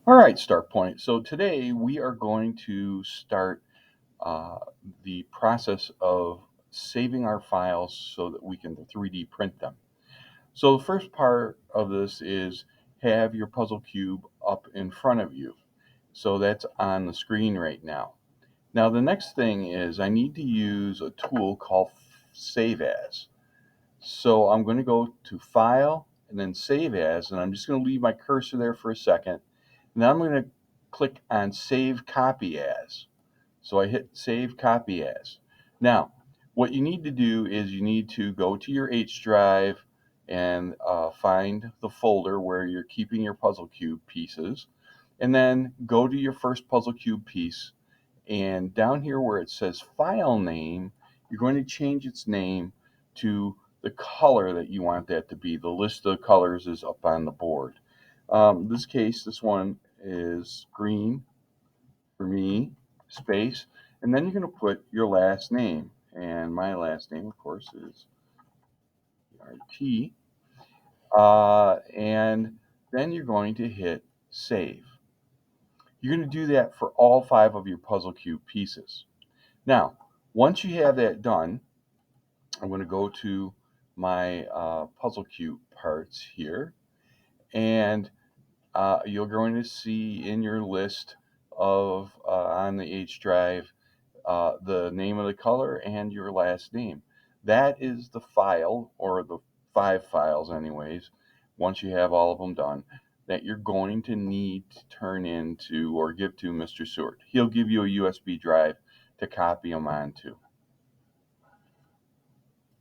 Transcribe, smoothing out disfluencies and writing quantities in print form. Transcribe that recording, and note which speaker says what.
Speaker 1: All right, Start Point. So today we are going to start uh, the process of saving our files so that we can 3D print them. So the first part of this is have your puzzle cube up in front of you. So that's on the screen right now. Now the next thing is I need to use a tool called Save As. So I'm going to go to File and then Save As, and I'm just going to leave my cursor there for a second. Now I'm going to click on Save Copy As. So I hit Save Copy As. Now, what you need to do is you need to go to your H drive and find the folder where you're keeping your puzzle cube pieces, and then go to your first puzzle cube piece. And down here where it says File Name, you're going to change its name to the color that you want that to be. The list of colors is up on the board. In this case, this one is green for me, space, and then you're going to put your last name. And my last name, of course, is RT. And then you're going to hit save. You're going to do that for all five of your puzzle cube pieces. Now, once you have that done, I'm going to go to my puzzle cube parts here, and you're going to see in your list of on the H drive the name of the color and your last name. That is the file, or the five files, anyways, once you have all of them done, that you're going to need to turn into or give to Mr. Seward. He'll give you a USB drive to copy them onto.